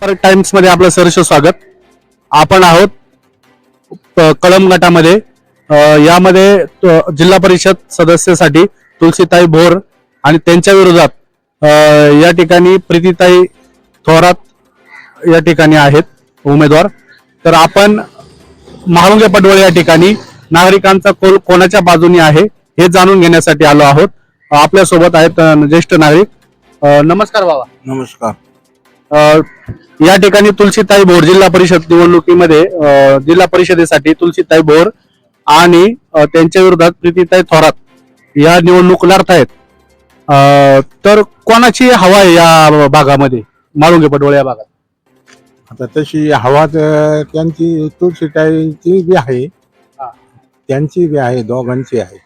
नमस्कार टाइम्स मध्ये आपलं सहर्ष स्वागत. आपण आहोत कळंब गटामध्ये. यामध्ये जिल्हा परिषद सदस्यासाठी तुलसीताई भोर आणि त्यांच्या विरोधात या ठिकाणी प्रीतीताई थोरात या ठिकाणी आहेत उमेदवार. तर आपण महाळुंगे पडवळ या ठिकाणी नागरिकांचा कौल कोणाच्या बाजूने आहे हे जाणून घेण्यासाठी आलो आहोत. आपल्या सोबत आहेत ज्येष्ठ नागरिक. नमस्कार बाबा. नमस्कार. या ठिकाणी तुलसीताई भोर जिल्हा परिषद निवडणुकीमध्ये जिल्हा परिषदेसाठी तुलसीताई भोर आणि त्यांच्या विरोधात प्रीतीताई थोरात या निवडणूक लढत आहेत. तर कोणाची हवा आहे या भागामध्ये, माळुंगे पडवळ या भागात? आता तशी हवा त्यांची तुळशीताईची बी आहे, त्यांची बी आहे, दोघांची आहे.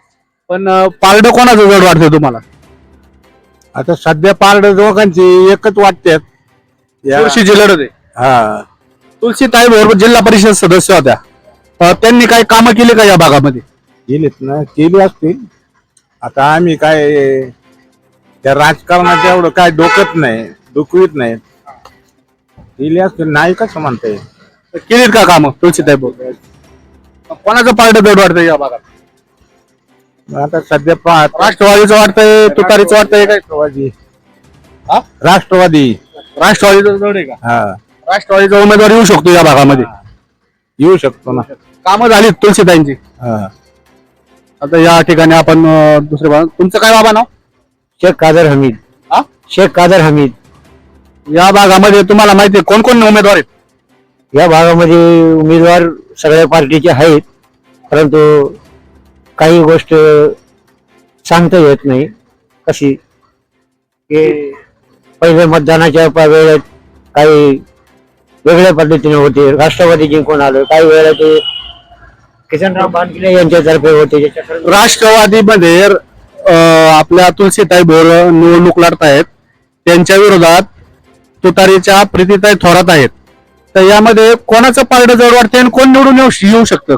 पण पारड कोणाचं जड वाटतंय तुम्हाला? आता सध्या पारड दोघांची एकच वाटतात. चुरशीची लढत आहे. हा, तुलसीताई भोर जिल्हा परिषद सदस्य होत्या. त्यांनी काही कामं केली का या भागामध्ये? गेलीत ना, केली असतील. आता आम्ही काय त्या राजकारणात एवढं काय डोकत नाही, डुकवीत नाही. केली असतील, नाही कसं म्हणता येईल. केलीत का कामं तुलसीताई भोर? कोणाचं पारड जड वाटतंय या भागात? आता सध्या राष्ट्रवादीचं वाटतंय, तुतारीचं वाटतंय? काय राष्ट्रवादी राष्ट्रवादीचं जड आहे का? हा, राष्ट्रवादीचा उमेदवार येऊ शकतो या भागामध्ये? येऊ शकतो ना. कामं झालीत तुलसीताईंची. हा. आता या ठिकाणी आपण दुसरे तुमचं काय बाबा नाव? शेख कादर हमीद. शेख कादर हमीद. या भागामध्ये तुम्हाला माहिती आहे कोण कोण उमेदवार आहेत? या भागामध्ये उमेदवार सगळ्या पार्टीचे आहेत, परंतु काही गोष्ट सांगता येत नाही. कशी की पहिले मतदानाच्या वेळेत काही वेगळ्या पद्धतीने होते, राष्ट्रवादी जिंकून आलं. काही वेळेला ते किसनराव बानकिले यांच्यातर्फे होते. राष्ट्रवादीमध्ये आपल्या तुलसीताई भोर निवडणूक लढतायत, त्यांच्या विरोधात तुतारीच्या प्रीतीताई थोरात आहेत. तर यामध्ये कोणाचं पारडं जड वाटते आणि कोण निवडून येऊ शकतं?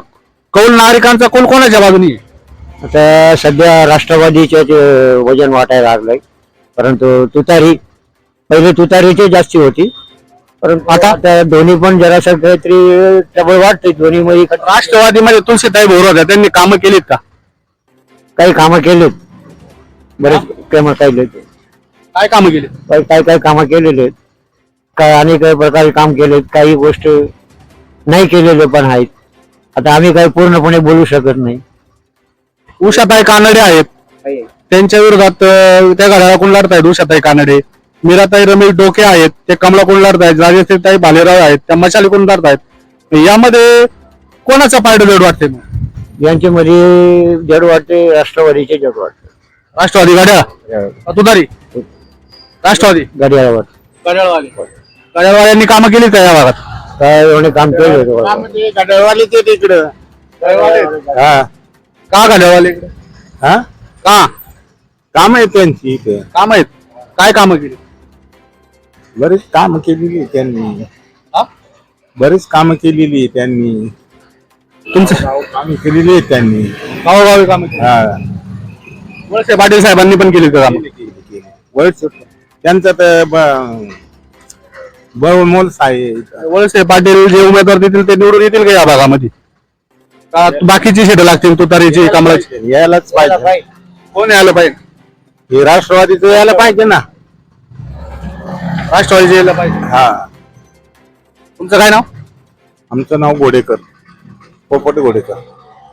कौल नागरिकांचा कौल कोणाच्या बाजूने? आता सध्या राष्ट्रवादीचे वजन वाटायला लागलंय, परंतु तुतारी पहिले तुतारीची जास्ती होती, परंतु आता दोन्ही पण जरासं काहीतरी प्रबळ वाटतंय. दोन्ही मध्ये राष्ट्रवादीमध्ये तुलसीताई भोर होत्या, त्यांनी कामं केलीत का? काही कामं केलेत, बरेच कामं केले. काय कामं केली? काही कामं केलेले आहेत, काय अनेक प्रकारे काम केलेत. काही गोष्ट नाही केलेले पण आहेत. आता आम्ही काही पूर्णपणे बोलू शकत नाही. उषाताई कानडे आहेत, त्यांच्या विरोधात त्या घड्याळा कोण लढतायत? उषाताई कानडे. मीराताई रमेश डोके आहेत, ते कमला कोण लढतायत. राजश्रीताई भालेराव आहेत, त्या मशाली कोण लढतायत. यामध्ये कोणाचा पारडं जड वाटते? यांच्यामध्ये जड वाटते राष्ट्रवादीचे जड वाटते. राष्ट्रवादी गाड्या तुतारी राष्ट्रवादी गडियाळावर गाड्यावाल्यांनी कामं केली का या भागात? काय एवढे काम केले गडवाली ते तिकडं. हा, का गाड्यावाले? हा, का काम आहे त्यांची इथे. काम आहेत? काय कामं केली? बरीच काम केलेली त्यांनी. बरीच काम केलेली त्यांनी. तुमचं काम केलेली आहेत त्यांनी. गावोगावी कामं केली. हा, वळसे पाटील साहेबांनी पण केली का कामं? वळसे त्यांचं तर बहुमोल आहे. वळसे पाटील जे उमेदवार देतील ते निवडून येतील का या भागामध्ये? का बाकीची शेतं लागतील तुतारीची, कमळाची? यायलाच पाहिजे. कोण यायला पाहिजे? हे राष्ट्रवादीचं यायला पाहिजे ना. राष्ट्रवादीचे यायला पाहिजे. हा. तुमचं काय नाव? आमचं नाव घोडेकर, पोपट घोडेकर.